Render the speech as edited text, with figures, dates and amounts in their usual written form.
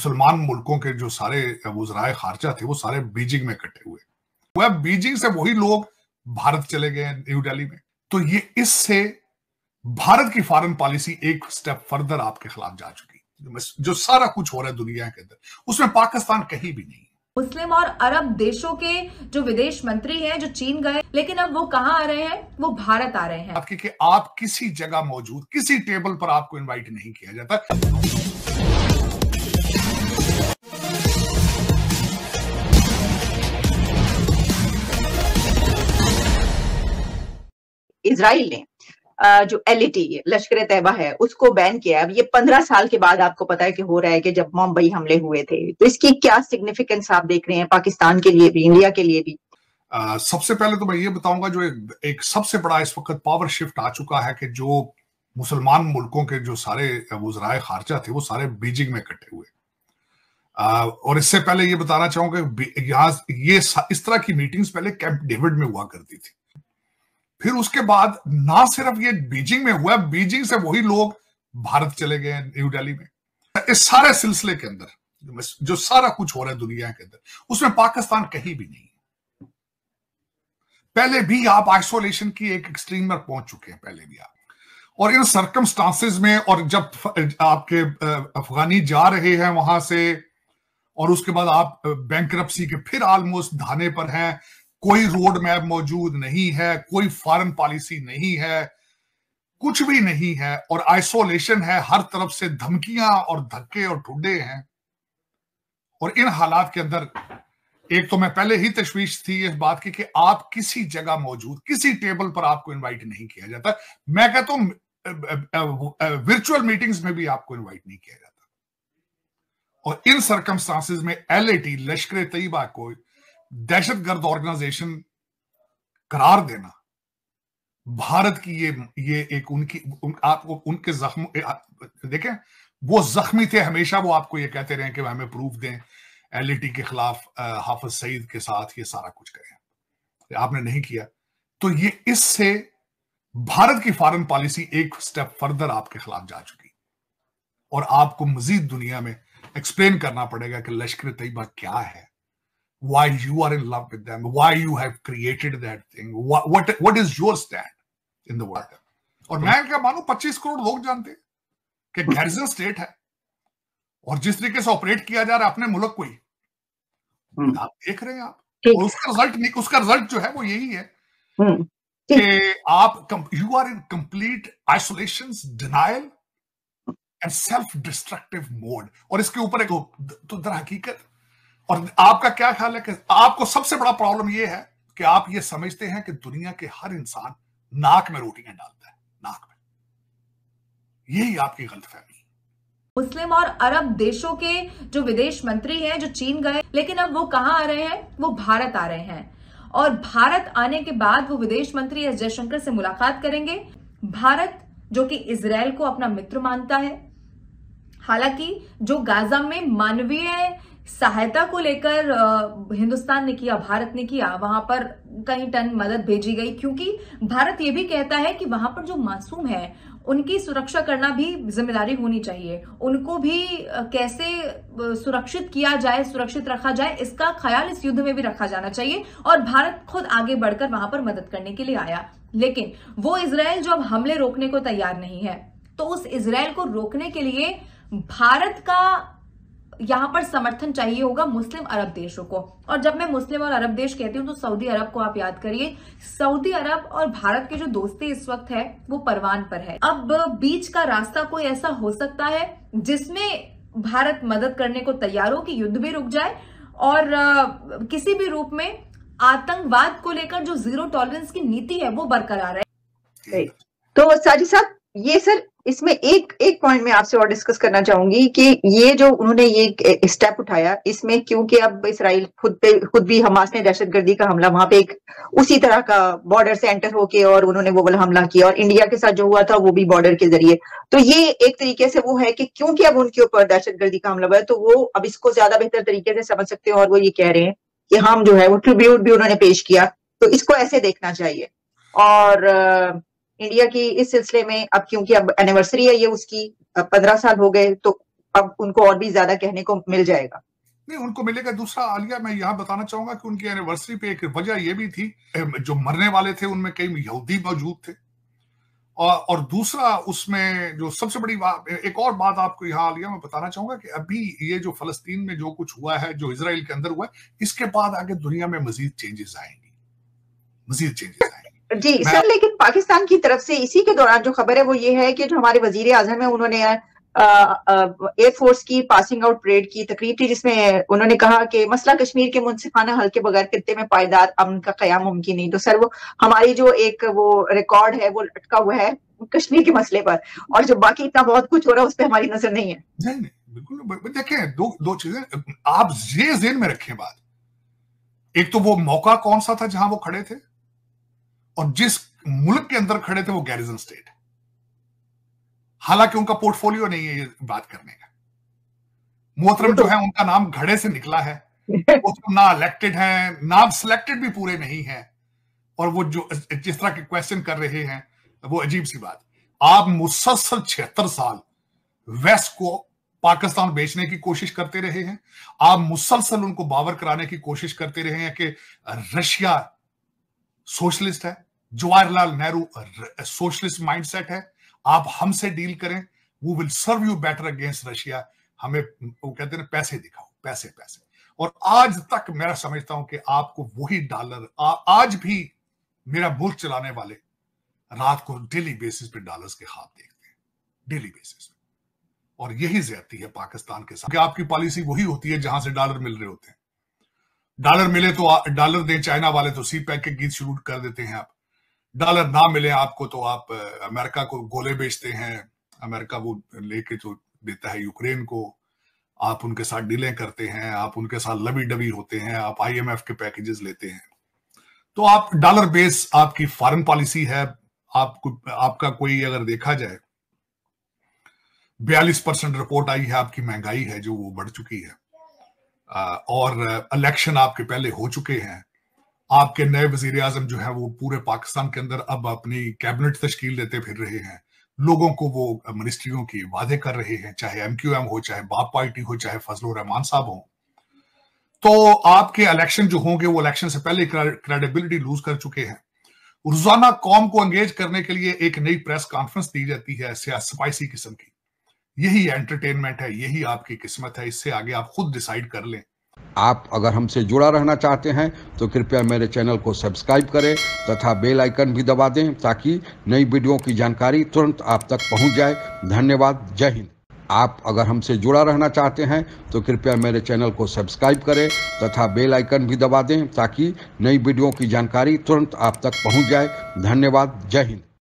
मुसलमान मुल्कों के जो सारे वज़राए खारजा थे वो सारे बीजिंग में इकट्ठे हुए। वह बीजिंग से वही लोग भारत चले गए न्यू दिल्ली में। तो ये इससे भारत की फॉरेन पॉलिसी एक स्टेप फर्दर आपके खिलाफ जा चुकी। जो सारा कुछ हो रहा है दुनिया के अंदर उसमें पाकिस्तान कहीं भी नहीं। मुस्लिम और अरब देशों के जो विदेश मंत्री हैं जो चीन गए, लेकिन अब वो कहां आ रहे हैं? वो भारत आ रहे हैं। आपकी कि आप किसी जगह मौजूद, किसी टेबल पर आपको इनवाइट नहीं किया जाता। इजराइल ने जो LAT लश्कर तैयबा है उसको बैन किया। अब ये 15 साल के बाद आपको पता है कि हो रहा है कि जब मुंबई हमले हुए थे, तो इसकी क्या सिग्निफिकेंस आप देख रहे हैं पाकिस्तान के लिए भी, इंडिया के लिए भी? सबसे पहले तो मैं ये बताऊंगा जो एक सबसे बड़ा इस वक्त पावर शिफ्ट आ चुका है कि जो मुसलमान मुल्कों के जो सारे वज़राए खारजा थे वो सारे बीजिंग में इकट्ठे हुए। और इससे पहले ये बताना चाहूंगा यहाँ ये इस तरह की मीटिंग्स पहले कैंप डेविड में हुआ करती थी। फिर उसके बाद ना सिर्फ ये बीजिंग में हुआ, बीजिंग से वही लोग भारत चले गए न्यू दिल्ली में। इस सारे सिलसिले के अंदर जो सारा कुछ हो रहा है दुनिया के अंदर उसमें पाकिस्तान कहीं भी नहीं। पहले भी आप आइसोलेशन की एक एक्सट्रीम में पहुंच चुके हैं पहले भी आप। और इन सर्कमस्टांसेस में, और जब आपके अफगानी जा रहे हैं वहां से और उसके बाद आप बैंकरप्सी के फिर ऑलमोस्ट धाने पर हैं, कोई रोड मैप मौजूद नहीं है, कोई फॉरेन पॉलिसी नहीं है, कुछ भी नहीं है, और आइसोलेशन है, हर तरफ से धमकियां और धक्के और ठुड्डे हैं। और इन हालात के अंदर एक तो मैं पहले ही तशवीश थी इस बात की कि आप किसी जगह मौजूद, किसी टेबल पर आपको इनवाइट नहीं किया जाता। मैं कहता हूं वर्चुअल मीटिंग्स में भी आपको इनवाइट नहीं किया जाता। और इन सर्कमस्टांसेस में LAT लश्कर तैयबा को दहशतगर्द ऑर्गेनाइजेशन करार देना भारत की ये एक आपको उनके जख्म देखें, वो जख्मी थे हमेशा, वो आपको ये कहते रहे कि हमें प्रूफ दें, LAT के खिलाफ हाफिज सईद के साथ ये सारा कुछ करें, आपने नहीं किया। तो ये इससे भारत की फॉरेन पॉलिसी एक स्टेप फर्दर आपके खिलाफ जा चुकी। और आपको मजीद दुनिया में एक्सप्लेन करना पड़ेगा कि लश्कर तैयबा क्या है, why you are in love with them, why you have created that thing, what is your stand in the world। और मैं क्या मानूं 25 करोड़ लोग जानते हैं कि गैरिजन स्टेट है और जिस तरीके से ऑपरेट किया जा रहा है अपने मुल्क को ही आप देख रहे हैं आप। और उसका रिजल्ट जो है वो यही है कि आप you are in complete isolation, denial and self destructive mode. और इसके ऊपर एक तो दर हकीकत, और आपका क्या ख्याल है कि आपको सबसे बड़ा प्रॉब्लम यह है कि आप ये समझते हैं कि दुनिया के हर इंसान नाक में रोटियां डालता है, नाक में। यही आपकी गलतफहमी। मुस्लिम और अरब देशों के जो विदेश मंत्री हैं जो चीन गए, लेकिन अब वो कहां आ रहे हैं? वो भारत आ रहे हैं। और भारत आने के बाद वो विदेश मंत्री एस जयशंकर से मुलाकात करेंगे। भारत जो कि इजराइल को अपना मित्र मानता है, हालांकि जो गाजा में मानवीय सहायता को लेकर हिंदुस्तान ने किया, भारत ने किया, वहां पर कई टन मदद भेजी गई, क्योंकि भारत ये भी कहता है कि वहां पर जो मासूम है उनकी सुरक्षा करना भी जिम्मेदारी होनी चाहिए। उनको भी कैसे सुरक्षित किया जाए, सुरक्षित रखा जाए, इसका ख्याल इस युद्ध में भी रखा जाना चाहिए। और भारत खुद आगे बढ़कर वहां पर मदद करने के लिए आया। लेकिन वो इजराइल जो अब हमले रोकने को तैयार नहीं है, तो उस इजराइल को रोकने के लिए भारत का यहां पर समर्थन चाहिए होगा मुस्लिम अरब देशों को। और जब मैं मुस्लिम और अरब देश कहती हूं तो सऊदी अरब को आप याद करिए। सऊदी अरब और भारत के जो दोस्ती इस वक्त है वो परवान पर है। अब बीच का रास्ता कोई ऐसा हो सकता है जिसमें भारत मदद करने को तैयार हो कि युद्ध भी रुक जाए और किसी भी रूप में आतंकवाद को लेकर जो जीरो टॉलरेंस की नीति है वो बरकरार है। तो साजिद साहब, ये सर इसमें एक पॉइंट में आपसे और डिस्कस करना चाहूंगी कि ये जो उन्होंने ये स्टेप उठाया, इसमें क्योंकि अब इसराइल खुद भी हमास ने दहशतगर्दी का हमला वहां पे एक उसी तरह का बॉर्डर से एंटर होके और उन्होंने वो वाला हमला किया, और इंडिया के साथ जो हुआ था वो भी बॉर्डर के जरिए। तो ये एक तरीके से वो है कि क्योंकि अब उनके ऊपर दहशतगर्दी का हमला हुआ है तो वो अब इसको ज्यादा बेहतर तरीके से समझ सकते हैं, और वो ये कह रहे हैं कि हम जो है वो ट्रिब्यूट भी उन्होंने पेश किया, तो इसको ऐसे देखना चाहिए। और इंडिया की इस सिलसिले में अब क्योंकि अब एनिवर्सरी है ये उसकी, 15 साल हो गए, तो अब उनको और भी ज्यादा कहने को मिल जाएगा? नहीं, उनको मिलेगा। दूसरा आलिया, मैं यहाँ बताना चाहूंगा कि उनकी एनिवर्सरी पे एक वजह यह भी थी, जो मरने वाले थे उनमें कई यहूदी मौजूद थे, और दूसरा उसमें जो सबसे बड़ी बात, एक और बात आपको यहाँ आलिया मैं बताना चाहूंगा कि अभी ये जो फलस्तीन में जो कुछ हुआ है, जो इजराइल के अंदर हुआ है, इसके बाद आगे दुनिया में मजीद चेंजेस आएंगे। जी सर, लेकिन पाकिस्तान की तरफ से इसी के दौरान जो खबर है वो ये है कि जो हमारे वजीर आजम है उन्होंने एयरफोर्स की पासिंग आउट परेड की तकरीब थी, जिसमें उन्होंने कहा कि मसला कश्मीर के मुनसिफाना हल के बगैर खित्ते में पायदार अमन का कयाम मुमकिन नहीं। तो सर, वो हमारी जो एक वो रिकॉर्ड है वो लटका हुआ है कश्मीर के मसले पर, और जो बाकी इतना बहुत कुछ हो रहा है उस पर हमारी नजर नहीं है। नहीं, बिल्कुल। देखें, दो चीजें आप ये ज़हन में रखें बात। एक तो वो मौका कौन सा था जहां वो खड़े थे, और जिस मुल्क के अंदर खड़े थे वो गैरिजन स्टेट। हालांकि उनका पोर्टफोलियो नहीं है ये बात करने का। मोहतरम जो है उनका नाम घड़े से निकला है, वो ना इलेक्टेड है, ना सिलेक्टेड भी पूरे नहीं है, और वो जो जिस तरह के क्वेश्चन कर रहे हैं वो अजीब सी बात। आप मुसलसल 76 साल वेस्ट को पाकिस्तान बेचने की कोशिश करते रहे हैं। आप मुसलसल उनको बावर कराने की कोशिश करते रहे हैं कि रशिया सोशलिस्ट है, जवाहरलाल नेहरू सोशलिस्ट माइंडसेट है, आप हमसे डील करें, we will serve you better against Russia. हमें वो कहते हैं पैसे दिखाओ, पैसे। और आज तक मैं समझता हूं कि आपको वही डॉलर, आज भी मेरा मुल्क चलाने वाले रात को डेली बेसिस पे डॉलर्स के ख्वाब देखते हैं, डेली बेसिस पे। और यही ज्यादती है पाकिस्तान के साथ कि आपकी पॉलिसी वही होती है जहां से डॉलर मिल रहे होते हैं। डॉलर मिले तो डॉलर दें चाइना वाले तो सी पैक के गीत शुरू कर देते हैं आप। डॉलर ना मिले आपको तो आप अमेरिका को गोले बेचते हैं, अमेरिका वो लेके तो देता है यूक्रेन को, आप उनके साथ डीलें करते हैं, आप उनके साथ लबी डबी होते हैं, आप IMF के पैकेजेस लेते हैं। तो आप डॉलर बेस आपकी फॉरेन पॉलिसी है। आपका कोई अगर देखा जाए 42% रिपोर्ट आई है, आपकी महंगाई है जो वो बढ़ चुकी है, और इलेक्शन आपके पहले हो चुके हैं। आपके नए वजीर आजम जो है वो पूरे पाकिस्तान के अंदर अब अपनी कैबिनेट तश्कील देते फिर रहे हैं, लोगों को वो मिनिस्ट्रियों की वादे कर रहे हैं, चाहे MQM हो, चाहे बाप पार्टी हो, चाहे फजलुर रहमान साहब हो। तो आपके इलेक्शन जो होंगे वो इलेक्शन से पहले क्रेडिबिलिटी लूज कर चुके हैं। रोजाना कौम को एंगेज करने के लिए एक नई प्रेस कॉन्फ्रेंस दी जाती है स्पाइसी किस्म की। यही एंटरटेनमेंट है, यही आपकी किस्मत है। इससे आगे आप खुद डिसाइड कर लें। आप अगर हमसे जुड़ा रहना चाहते हैं तो कृपया मेरे चैनल को सब्सक्राइब करें तथा बेल आइकन भी दबा दें ताकि नई वीडियो की जानकारी तुरंत आप तक पहुंच जाए। धन्यवाद। जय हिंद। आप अगर हमसे जुड़ा रहना चाहते हैं तो कृपया मेरे चैनल को सब्सक्राइब करें तथा बेल आइकन भी दबा दें ताकि नई वीडियो की जानकारी तुरंत आप तक पहुंच जाए। धन्यवाद। जय हिंद।